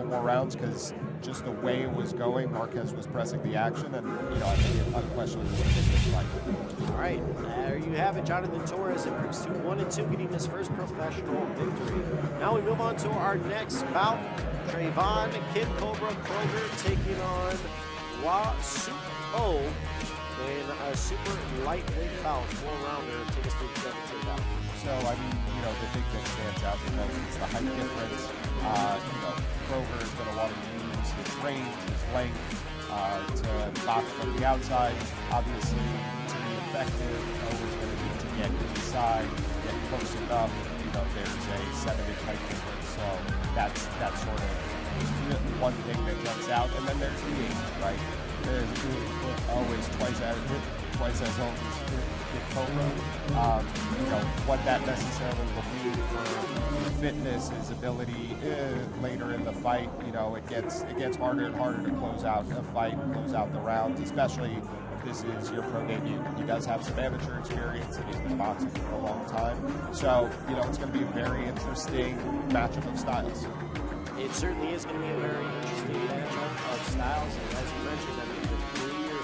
more rounds because just the way it was going, Marquez was pressing the action, and I think it unquestionably would have been this fight. All right, there you have it. Jonathan Torres improves to 1-2, getting his first professional victory. Now we move on to our next bout. Traevon Kid Cobra Kroger taking on Hwa Suk Oh in a super lightweight bout, 4-rounder. Take us through the takeout. So, I mean, the big thing stands out because it's the height difference. Kroger is going to want to use his range, his length, to box from the outside. Obviously, to be effective, O is going to need to get inside, get close enough. There's a 7-inch height difference, so that's sort of one thing that jumps out. And then there's the age, right? There's always twice as old as Kid Cobra. What that necessarily will mean for fitness, his ability later in the fight. It gets harder and harder to close out a fight, close out the rounds, especially if this is your pro debut. He does have some amateur experience and he's been boxing for a long time. So, it's going to be a very interesting matchup of styles. It certainly is going to be a very interesting matchup of styles. And as you mentioned, the clear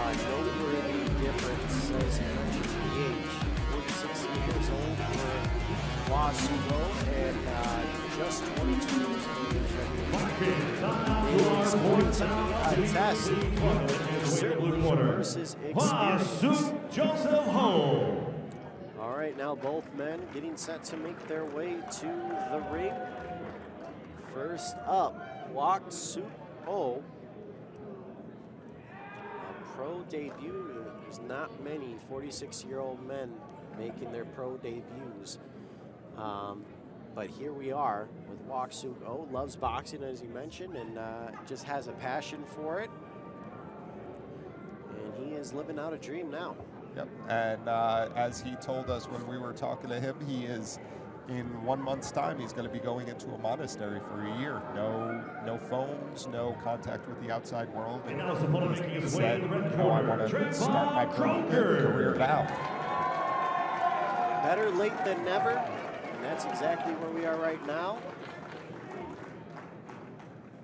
noteworthy difference, as you mentioned, the age. 46 years old for Hwa Suk Oh, and just 22 years of age. It's going to be a test, certainly versus experience. Joseph Ho. All right, now both men getting set to make their way to the ring. First up, Hwa Suk Oh, a pro debut. There's not many 46-year-old men making their pro debuts. But here we are with Hwa Suk Oh. Loves boxing, as you mentioned, and just has a passion for it. And he is living out a dream now. Yep, and as he told us when we were talking to him, he is, in 1 month's time, he's going to be going into a monastery for a year. No phones, no contact with the outside world. And now he said, I want to start my career now. Better late than never, and that's exactly where we are right now.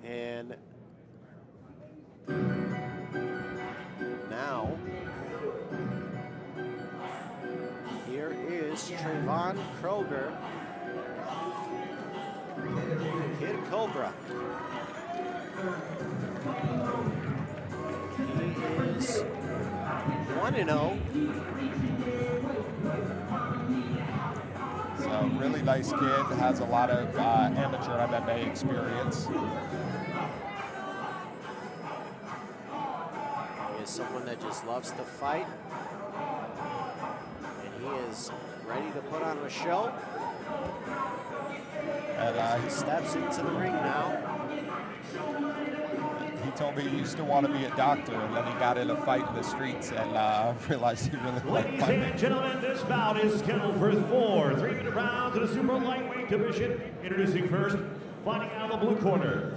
And now, here is Traevon Kroger, Kid Cobra. He is 1-0. So really nice kid, has a lot of amateur MMA experience. He is someone that just loves to fight. And he is ready to put on a show. And he steps into the ring now. He told me he used to want to be a doctor, and then he got in a fight in the streets and realized he really liked fighting. Ladies and gentlemen, this bout is scheduled for 4 3-minute rounds in the super lightweight division. Introducing first, fighting out of the blue corner.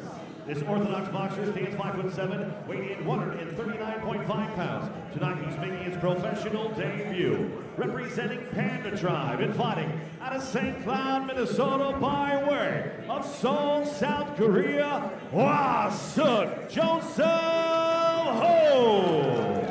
This Orthodox boxer stands 5'7", weighing in 139.5 pounds. Tonight he's making his professional debut. Representing Panda Tribe and fighting out of St. Cloud, Minnesota by way of Seoul, South Korea, Hwa Suk Joseph Ho.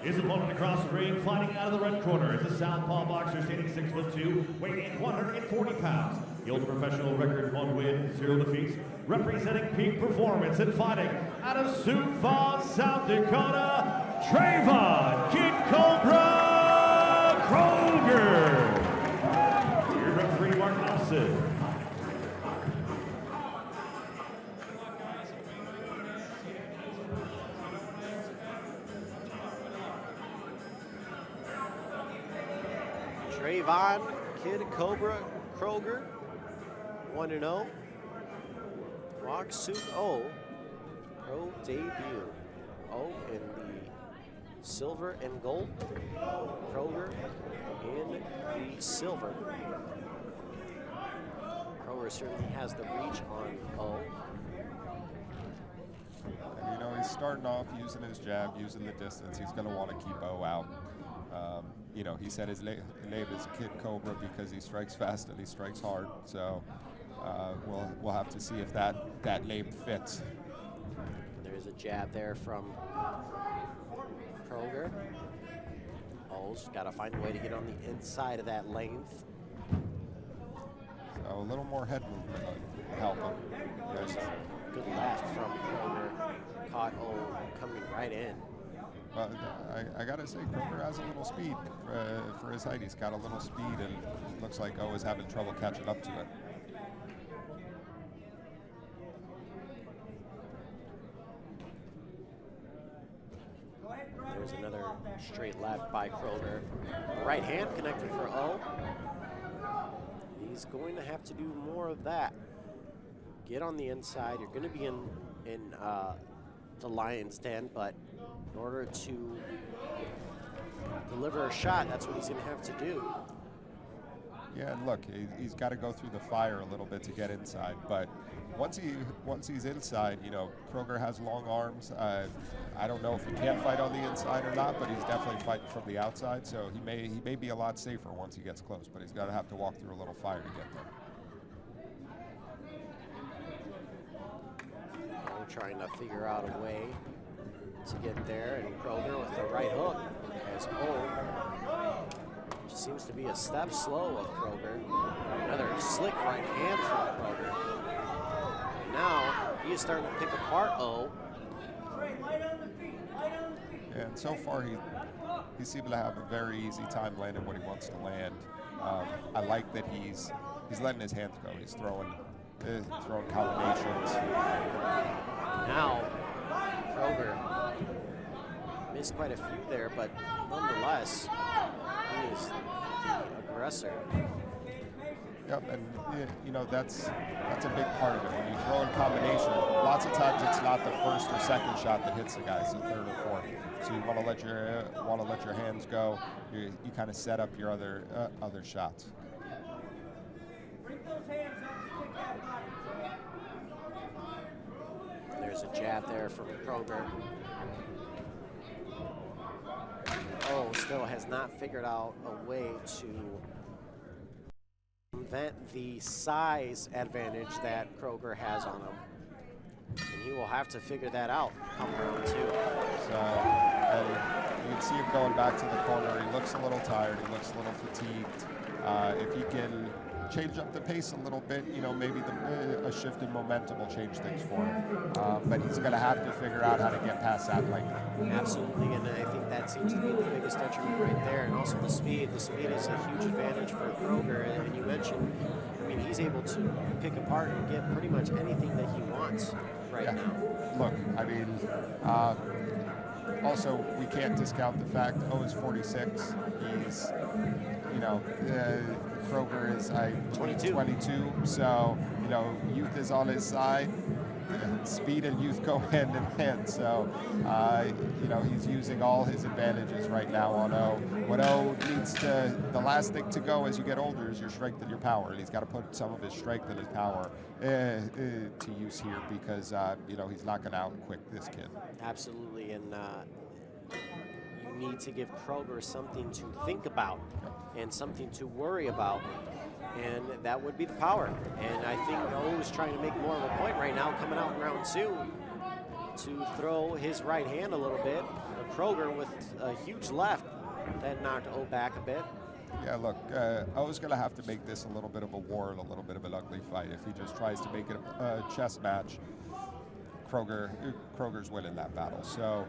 His opponent across the ring, fighting out of the red corner, is a southpaw boxer standing 6'2", weighing in 140 pounds. He holds a professional record, 1 win, 0 defeats. Representing peak performance and fighting out of Sioux Falls, South Dakota, Traevon Kid Cobra Kroger. Your referee, Mark Nelson. Traevon Kid Cobra Kroger, 1-0. Hwa Suk Oh, pro debut. Oh, in the silver and gold. Kroger in the silver. Kroger certainly has the reach on Oh. And he's starting off using his jab, using the distance. He's going to want to keep O out. he said his name is Kid Cobra because he strikes fast and he strikes hard. So we'll have to see if that name fits. There's a jab there from Kroger. Oh's got to find a way to get on the inside of that length. So a little more head movement would help him. There's a good left from Kroger. Caught Oh coming right in. But I gotta say, Kroger has a little speed for his height. He's got a little speed, and looks like O is having trouble catching up to it. There's another straight left by Kroger. Right hand connected for O. He's going to have to do more of that. Get on the inside. You're going to be in the lion's den, but in order to deliver a shot, that's what he's going to have to do. Yeah, and look, he's got to go through the fire a little bit to get inside. But once he's inside, Kroger has long arms. I don't know if he can fight on the inside or not, but he's definitely fighting from the outside. So he may be a lot safer once he gets close. But he's got to have to walk through a little fire to get there. Trying to figure out a way to get there, and Kroger with the right hook as O just seems to be a step slow of Kroger. Another slick right hand from Kroger. And now he is starting to pick apart O. And so far he seems to have a very easy time landing what he wants to land. I like that he's letting his hands go. He's throwing combinations. Now Kroger missed quite a few there, but nonetheless, he is the aggressor. Yep, and that's a big part of it. When you throw in combination, lots of times it's not the first or second shot that hits the guy; it's the third or fourth. So you want to let your hands go. You kind of set up your other shots. There's a jab there from Kroger. Oh, still has not figured out a way to prevent the size advantage that Kroger has on him. And he will have to figure that out come round two. So, and you can see him going back to the corner. He looks a little tired. He looks a little fatigued. If he can change up the pace a little bit, maybe a shift in momentum will change things for him. But he's going to have to figure out how to get past that length. Absolutely, and I think that seems to be the biggest detriment right there. And also the speed. The speed is a huge advantage for Kroger. And you mentioned, he's able to pick apart and get pretty much anything that he wants right now. Look, also, we can't discount the fact O is 46. He's, Kroger is 22. So, youth is on his side. Speed and youth go hand in hand. So, he's using all his advantages right now on O. What O needs the last thing to go as you get older is your strength and your power. And he's got to put some of his strength and his power to use here because, he's not going to out-quick this kid. Absolutely, and you need to give Kroger something to think about and something to worry about. And that would be the power. And I think O is trying to make more of a point right now, coming out in round two, to throw his right hand a little bit. Kroger with a huge left that knocked O back a bit. Yeah, look, O's going to have to make this a little bit of a war and a little bit of an ugly fight. If he just tries to make it a chess match, Kroger's winning that battle. So,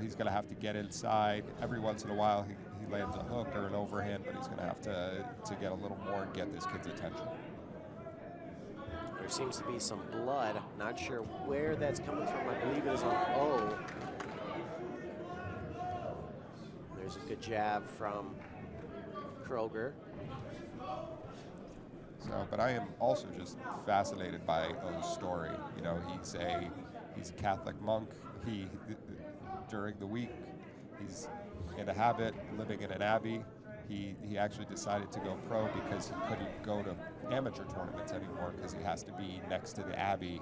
he's going to have to get inside. Every once in a while, he lands a hook or an overhand, but he's going to have to get a little more and get this kid's attention. There seems to be some blood. Not sure where that's coming from. I believe it is on O. There's a good jab from Kroger. So, but I am also just fascinated by O's story. He's a Catholic monk. During the week, he's in a habit, living in an abbey. He actually decided to go pro because he couldn't go to amateur tournaments anymore because he has to be next to the abbey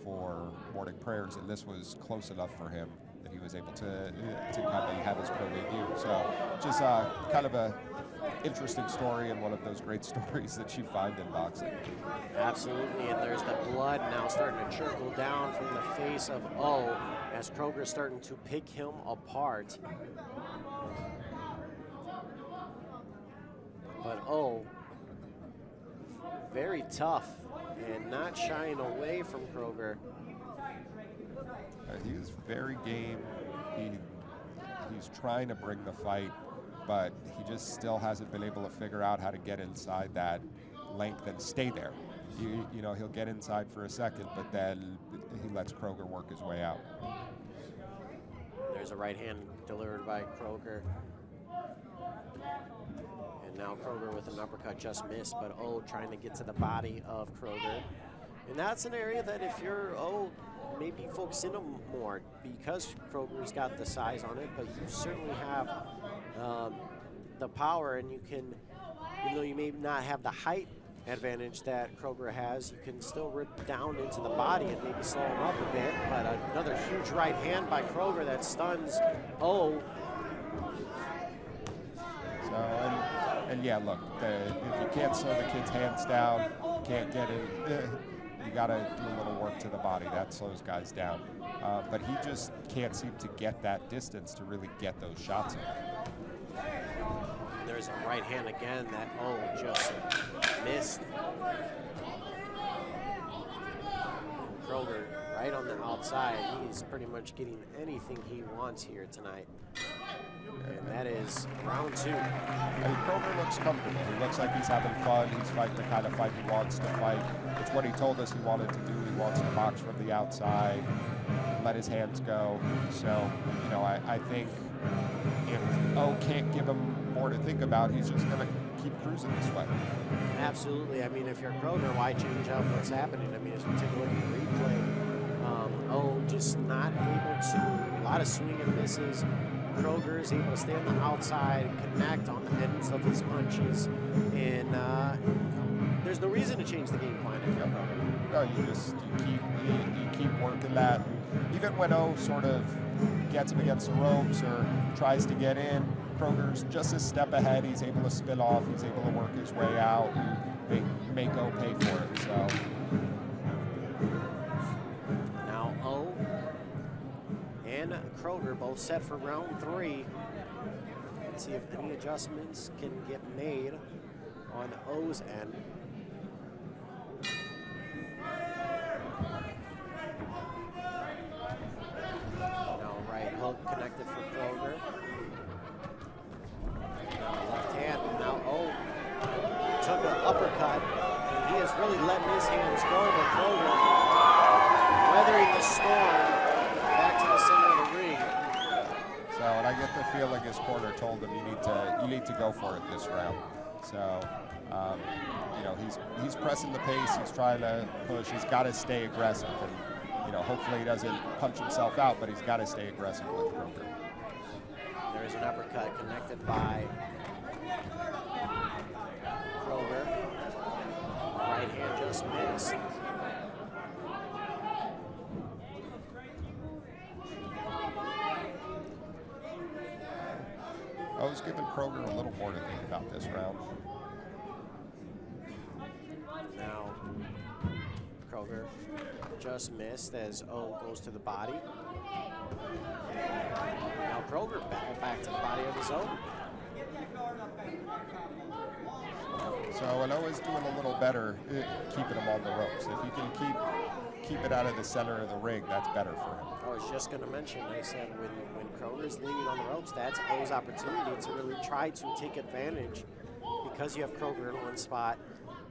for morning prayers, and this was close enough for him that he was able to kind of have his pro debut. So just kind of a interesting story and one of those great stories that you find in boxing. Absolutely, and there's the blood now starting to trickle down from the face of Oh as Kroger's starting to pick him apart. But Oh, very tough and not shying away from Kroger. He is very game. He's trying to bring the fight, but he just still hasn't been able to figure out how to get inside that length and stay there. You know, he'll get inside for a second, but then he lets Kroger work his way out. There's a right hand delivered by Kroger. And now Kroger with an uppercut just missed, but Oh trying to get to the body of Kroger. And that's an area that if you're Oh, maybe focus in on more because Kroger's got the size on it, but you certainly have the power, and you can, even though you may not have the height advantage that Kroger has, you can still rip down into the body and maybe slow him up a bit. But another huge right hand by Kroger that stuns Oh. So, and yeah, look, if you can't slow the kid's hands down, can't get it, you got to do a little work to the body. That slows guys down. But he just can't seem to get that distance to really get those shots in. There's a right hand again that Oh just missed. Kroger right on the outside. He's pretty much getting anything he wants here tonight. And that is round 2. I mean, Kroger looks comfortable. He looks like he's having fun. He's fighting the kind of fight he wants to fight. It's what he told us he wanted to do. He wants to box from the outside, let his hands go. So, you know, I think if Oh can't give him more to think about, he's just going to keep cruising this way. Absolutely. I mean, if you're Kroger, why change up what's happening? I mean, as we take a look at the replay, Oh just not able to, a lot of swing and misses. Kroger is able to stay on the outside, connect on the ends of his punches, and there's no reason to change the game plan if you're Kroger. No, you keep working that. Even when O sort of gets him against the ropes or tries to get in, Kroger's just a step ahead. He's able to spin off. He's able to work his way out and make O pay for it. So now O and Kroger both set for round 3. Let's see if any adjustments can get made on O's end. Now right hook connected for Kroger. Left hand, now O took an uppercut, and he has really letting his hands go, but Kroger weathering the storm back to the center of the ring. So, and I get the feeling his corner told him you need to go for it this round. So, you know, he's pressing the pace. He's trying to push. He's got to stay aggressive, and you know, hopefully he doesn't punch himself out, but he's got to stay aggressive with Kroger. There is an uppercut connected by Kroger. Right hand just missed. I was giving Kroger a little more to think about this round. Now Kroger just missed as O goes to the body. Now Kroger back to the body of his own. So and O is doing a little better keeping him on the ropes. If you can keep it out of the center of the ring, that's better for him. I was just going to mention, I said when Kroger's leaning on the ropes, that's O's opportunity to really try to take advantage because you have Kroger in one spot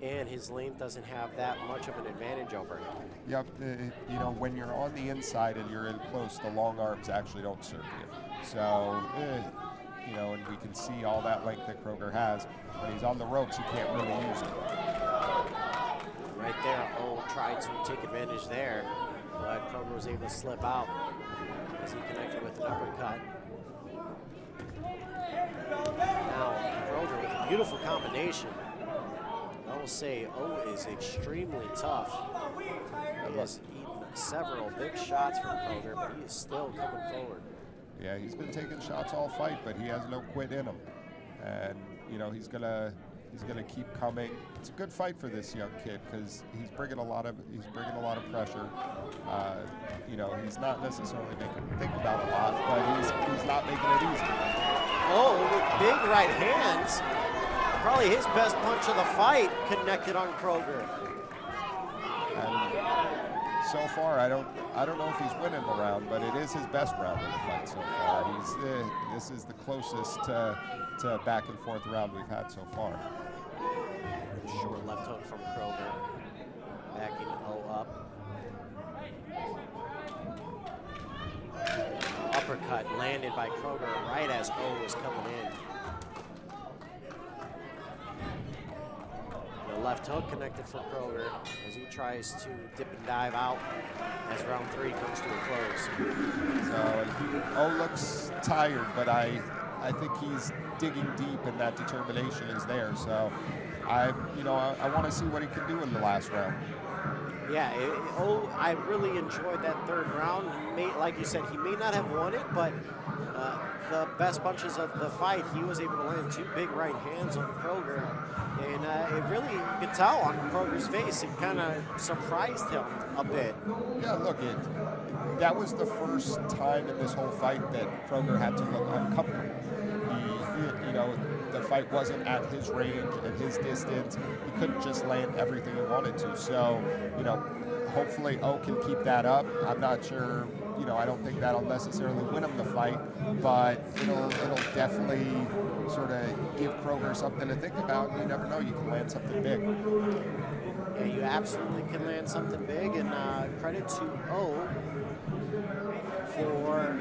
and his length doesn't have that much of an advantage over him. Yep, you know, when you're on the inside and you're in close, the long arms actually don't serve you. So, you know, and we can see all that length that Kroger has. When he's on the ropes, he can't really use it. Right there, O tried to take advantage there, but Kroger was able to slip out as he connected with an uppercut. Now, Kroger with a beautiful combination. I will say O is extremely tough. He has eaten several big shots from Kroger, but he is still coming forward. Yeah, he's been taking shots all fight, but he has no quit in him. And you know, he's gonna keep coming. It's a good fight for this young kid because he's bringing a lot of pressure. You know, he's not necessarily making him think about a lot, but he's not making it easy. Oh, with big right hands, probably his best punch of the fight connected on Kroger. And so far, I don't know if he's winning the round, but it is his best round of the fight so far. This is the closest to back and forth round we've had so far. Short left hook from Kroger, backing O up. Uppercut landed by Kroger right as O was coming in. The left hook connected for Kroger as he tries to dip and dive out as round 3 comes to a close. So O looks tired, but I think he's digging deep and that determination is there. So I want to see what he can do in the last round. Yeah, I really enjoyed that third round. Like you said, he may not have won it, but the best punches of the fight, he was able to land 2 big right hands on Kroger. And it really, you could tell on Kroger's face, it kind of surprised him a bit. Yeah, look, that was the first time in this whole fight that Kroger had to look uncomfortable. The fight wasn't at his range, at his distance. He couldn't just land everything he wanted to. So, hopefully O can keep that up. I'm not sure, I don't think that'll necessarily win him the fight, but it'll definitely sort of give Kroger something to think about. You never know, you can land something big. Yeah, you absolutely can land something big, and credit to O for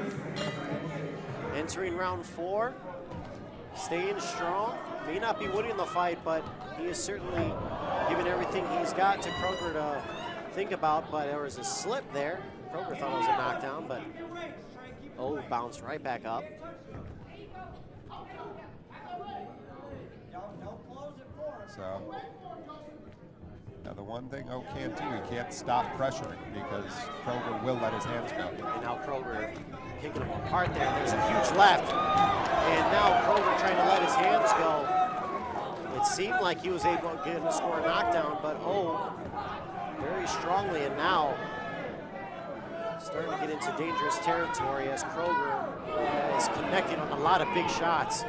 entering round 4. Staying strong, may not be winning the fight, but he is certainly giving everything he's got to Kroger to think about, but there was a slip there. Kroger thought it was a knockdown, but O bounced right back up. So, now the one thing O can't do, he can't stop pressuring because Kroger will let his hands go. And now Kroger picking him apart there. There's a huge left. And now Kroger trying to let his hands go. It seemed like he was able to get him to score a knockdown, but O very strongly, and now starting to get into dangerous territory as Kroger is connecting on a lot of big shots.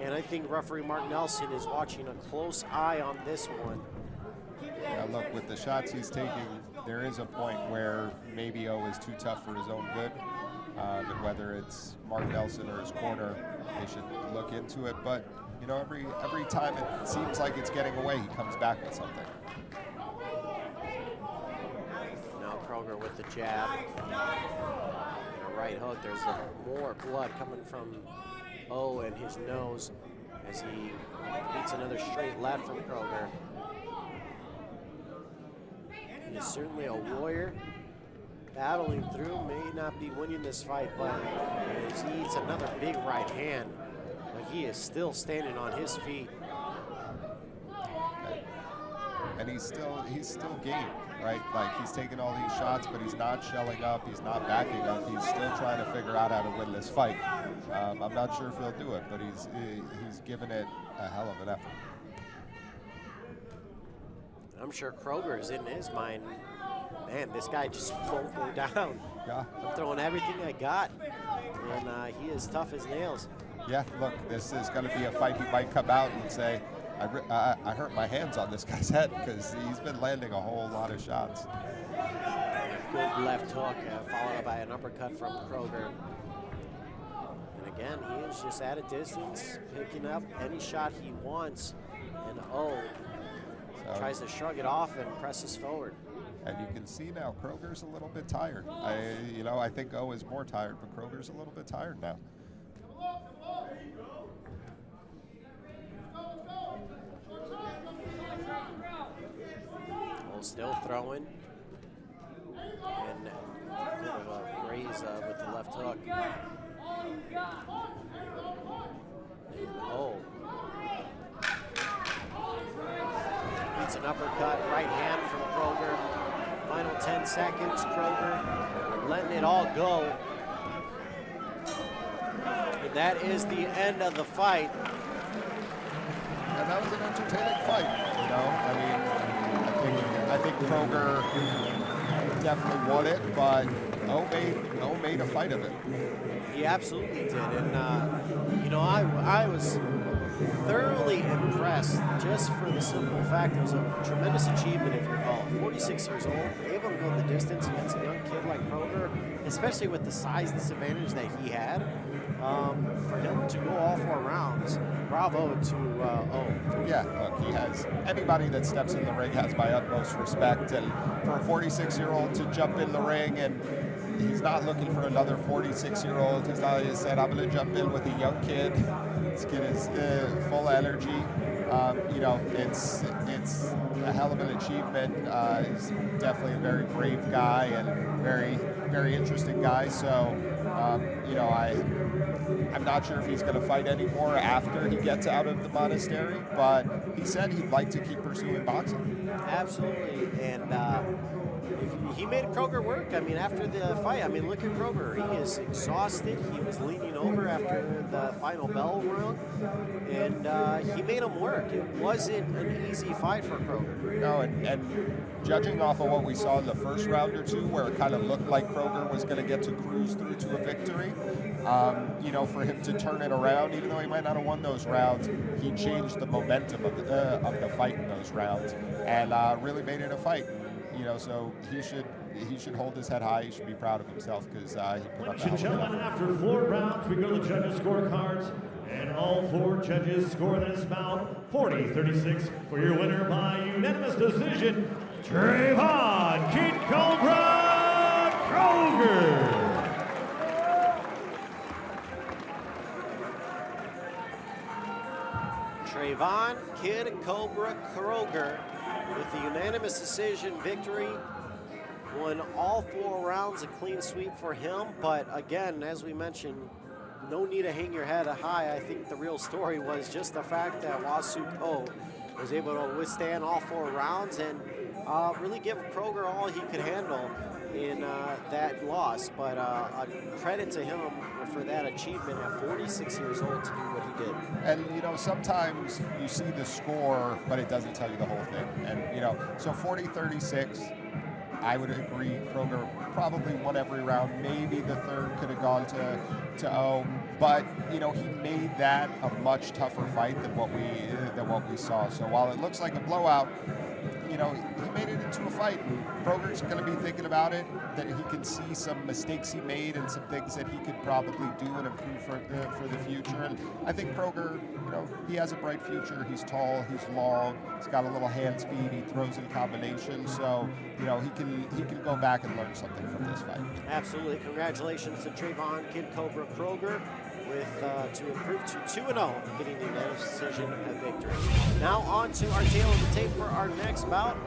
And I think referee Mark Nelson is watching a close eye on this one. Yeah, look, with the shots he's taking, there is a point where maybe O is too tough for his own good. And whether it's Mark Nelson or his corner, they should look into it. But, every time it seems like it's getting away, he comes back with something. Now Kroger with the jab. And a right hook. There's more blood coming from O in his nose as he beats another straight left from Kroger. He is certainly a warrior. Battling through, may not be winning this fight, but as he eats another big right hand, but he is still standing on his feet. And he's still game, right? Like, he's taking all these shots, but he's not shelling up, he's not backing up, he's still trying to figure out how to win this fight. I'm not sure if he'll do it, but he's given it a hell of an effort. I'm sure Kroger is in his mind, man, this guy just won't go down. Yeah. I'm throwing everything I got, and he is tough as nails. Yeah, look, this is going to be a fight he might come out and say, I hurt my hands on this guy's head because he's been landing a whole lot of shots. Good left hook, followed by an uppercut from Kroger. And again, he is just at a distance, picking up any shot he wants, and tries to shrug it off and presses forward. And you can see now Kroger's a little bit tired. I think O is more tired, but Kroger's a little bit tired now. Still throwing. And a bit of a graze with the left hook. It's an uppercut, right hand from Kroger. Final 10 seconds, Kroger letting it all go. And that is the end of the fight. And that was an entertaining fight. You know, I mean, I think Kroger definitely won it, but O made a fight of it. He absolutely did, and you know, I was thoroughly impressed just for the simple fact it was a tremendous achievement. If you recall, 46 years old, able to go the distance against a young kid like Kroger, especially with the size disadvantage that he had. For him to go all 4 rounds, bravo to O. Yeah, look, he has, anybody that steps in the ring has my utmost respect, and for a 46-year-old to jump in the ring, and he's not looking for another 46-year-old. He's not, he said, I'm going to jump in with a young kid. This kid is full of energy. You know, it's a hell of an achievement. He's definitely a very brave guy and very interesting guy. So, you know, I'm not sure if he's going to fight anymore after he gets out of the monastery, but he said he'd like to keep pursuing boxing. Absolutely, and he made Kroger work. I mean, after the fight, I mean, look at Kroger. He is exhausted. He was leaning over after the final bell rung, and he made him work. It wasn't an easy fight for Kroger. No, and judging off of what we saw in the first round or two, where it kind of looked like Kroger was going to get to cruise through to a victory, you know, for him to turn it around, even though he might not have won those rounds, he changed the momentum of the fight in those rounds and really made it a fight. You know, so he should hold his head high. He should be proud of himself because he put up Ladies and gentlemen, after 4 rounds, we go to the judges' scorecards, and all 4 judges score this bout 40-36 for your winner by unanimous decision, Traevon Kid Cobra Kroger. Traevon Kid Cobra Kroger with the unanimous decision victory. Won all 4 rounds, a clean sweep for him. But again, as we mentioned, no need to hang your head high. I think the real story was just the fact that Hwa Suk Oh was able to withstand all 4 rounds and really give Kroger all he could handle in that loss. But a credit to him for that achievement at 46 years old to do what he did. And, you know, sometimes you see the score, but it doesn't tell you the whole thing. And, you know, so 40-36, I would agree Kroger probably won every round. Maybe the third could have gone to O. But, you know, he made that a much tougher fight than what we saw. So while it looks like a blowout, you know, he made it into a fight. Kroger's going to be thinking about it, that he can see some mistakes he made and some things that he could probably do and improve for the future. And I think Kroger, you know, he has a bright future. He's tall, he's long, he's got a little hand speed, he throws in combinations. So, you know, he can go back and learn something from this fight. Absolutely. Congratulations to Traevon Kid Cobra Kroger with to improve to 2-0, getting the unanimous decision victory. Now on to our tail of the tape for our next bout.